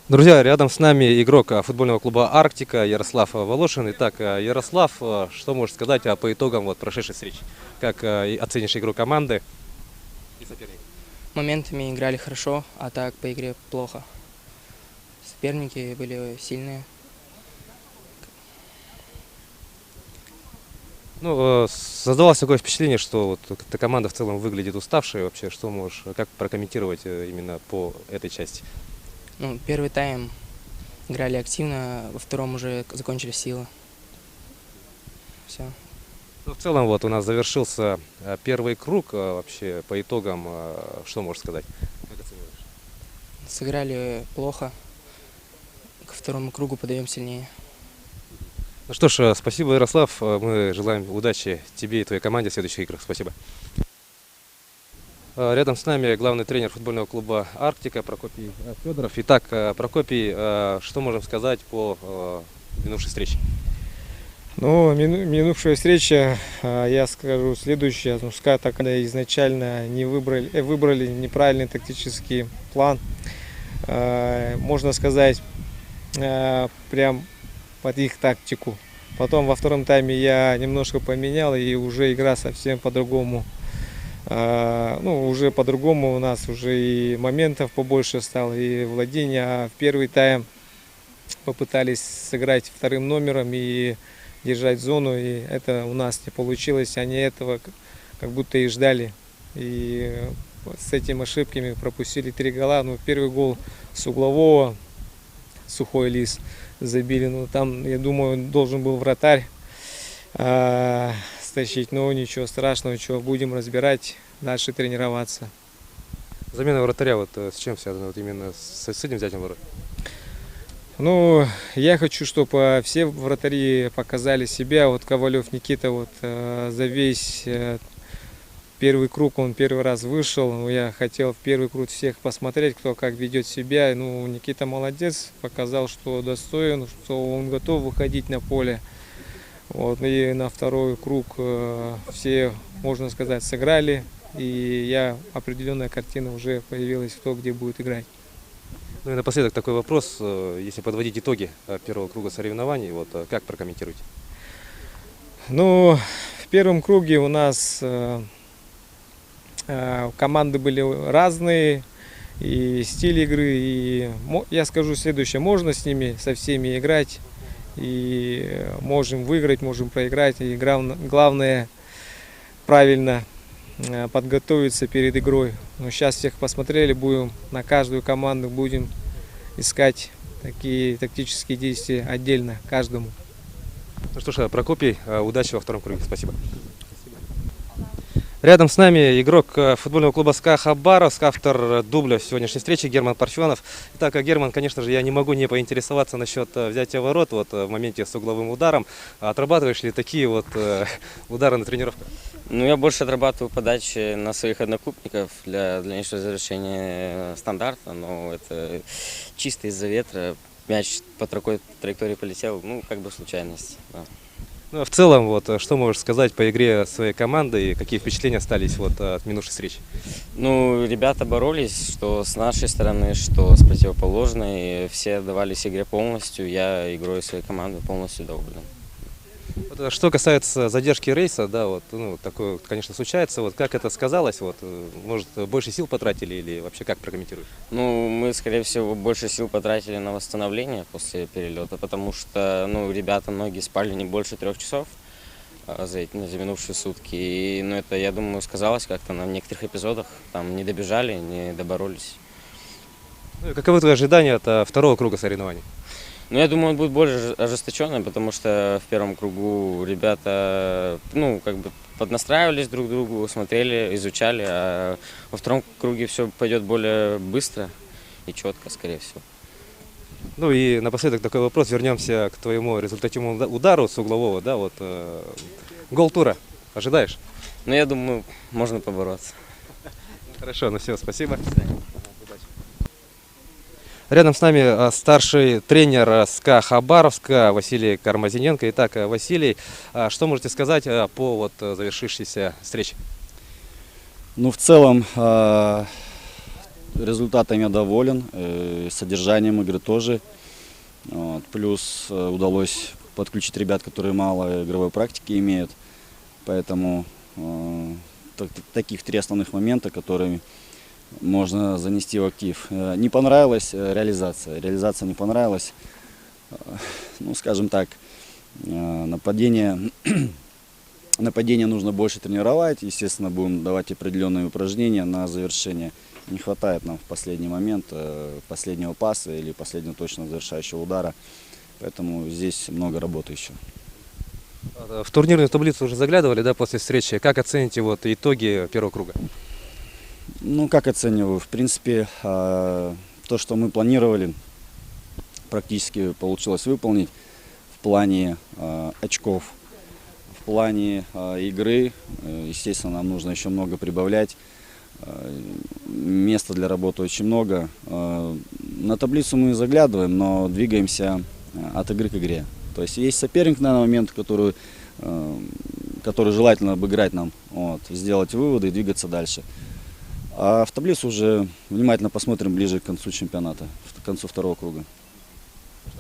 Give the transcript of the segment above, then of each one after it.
Друзья, рядом с нами игрок футбольного клуба «Арктика» Ярослав Волошин. Итак, Ярослав, что можешь сказать по итогам прошедшей встречи? Как оценишь игру команды и соперника? Моментами играли хорошо, а так по игре плохо. Соперники были сильные. Создавалось такое впечатление, что эта команда в целом выглядит уставшей. Вообще, что можешь, как прокомментировать именно по этой части? Первый тайм играли активно, во втором уже закончились силы. Все. В целом у нас завершился первый круг. Вообще, по итогам, что можешь сказать? Как оцениваешь? Сыграли плохо. Ко второму кругу подаем сильнее. Ну что ж, спасибо, Ярослав. Мы желаем удачи тебе и твоей команде в следующих играх. Спасибо. Рядом с нами главный тренер футбольного клуба «Арктика» Прокопий Федоров. Итак, Прокопий, что можем сказать по минувшей встрече? Минувшая встреча, я скажу следующее. Мужская команда изначально выбрали неправильный тактический план. Можно сказать, прям под их тактику. Потом во втором тайме я немножко поменял, и уже игра совсем по-другому. Уже по-другому у нас уже и моментов побольше стало, и владения. А в первый тайм попытались сыграть вторым номером и держать зону, и это у нас не получилось. Они этого как будто и ждали. И с этими ошибками пропустили 3 гола. Первый гол с углового, Сухой Лис забили. Там, я думаю, должен был вратарь стащить, но ничего страшного, будем разбирать, дальше тренироваться. Замена вратаря с чем связана? Именно с этим взятием ворот? Я хочу, чтобы все вратари показали себя. Ковалев Никита за весь первый круг он первый раз вышел. Я хотел в первый круг всех посмотреть, кто как ведет себя. Никита молодец, показал, что достоин, что он готов выходить на поле. И на второй круг все, можно сказать, сыграли. И определенная картина уже появилась, кто где будет играть. И напоследок такой вопрос. Если подводить итоги первого круга соревнований, как прокомментируете? В первом круге у нас команды были разные, и стиль игры, и я скажу следующее: можно с ними со всеми играть, и можем выиграть, можем проиграть, и главное правильно подготовиться перед игрой. Сейчас всех посмотрели, будем на каждую команду будем искать такие тактические действия отдельно каждому. Ну что ж, Прокопий, удачи во втором круге. Спасибо. Рядом с нами игрок футбольного клуба СКА Хабаровск, автор дубля сегодняшней встречи Герман Парфенов. Итак, Герман, конечно же, я не могу не поинтересоваться насчет взятия ворот в моменте с угловым ударом. Отрабатываешь ли такие удары на тренировках? Я больше отрабатываю подачи на своих однокрупников для дальнейшего завершения стандарта, но это чисто из-за ветра. Мяч по такой траектории полетел, случайность. Да. В целом, что можешь сказать по игре своей команды и какие впечатления остались от минувшей встречи? Ребята боролись, что с нашей стороны, что с противоположной. Все отдавались игре полностью. Я игрой своей команды полностью доволен. Что касается задержки рейса, такое, конечно, случается. Как это сказалось? Может, больше сил потратили или вообще как прокомментируешь? Мы, скорее всего, больше сил потратили на восстановление после перелета, потому что, ребята многие спали не больше 3 часов за минувшие сутки. И, это, я думаю, сказалось как-то на некоторых эпизодах. Там не добежали, не доборолись. Каковы твои ожидания от второго круга соревнований? Я думаю, он будет более ожесточенный, потому что в первом кругу ребята, поднастраивались друг к другу, смотрели, изучали, а во втором круге все пойдет более быстро и четко, скорее всего. И напоследок такой вопрос. Вернемся к твоему результативному удару с углового, гол тура. Ожидаешь? Я думаю, можно побороться. Хорошо, все, спасибо. Рядом с нами старший тренер СКА Хабаровска Василий Кармазиненко. Итак, Василий, что можете сказать по завершившейся встрече? В целом, результатом я доволен, содержанием игры тоже. Вот. Плюс удалось подключить ребят, которые мало игровой практики имеют. Поэтому таких 3 основных момента, которые можно занести в актив. Не понравилась реализация. Реализация не понравилась. Ну, скажем так, нападение нужно больше тренировать. Естественно, будем давать определенные упражнения на завершение. Не хватает нам в последний момент последнего паса или последнего точно завершающего удара. Поэтому здесь много работы еще. В турнирную таблицу уже заглядывали, да, после встречи. Как оцените вот итоги первого круга? Ну, как оцениваю? В принципе, то, что мы планировали, практически получилось выполнить в плане очков, в плане игры. Естественно, нам нужно еще много прибавлять. Места для работы очень много. На таблицу мы заглядываем, но двигаемся от игры к игре. То есть соперник на данный момент, который желательно обыграть нам, вот, сделать выводы и двигаться дальше. А в таблицу уже внимательно посмотрим ближе к концу чемпионата, к концу 2-го круга.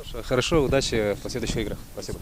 Что ж, хорошо, удачи в последующих играх. Спасибо.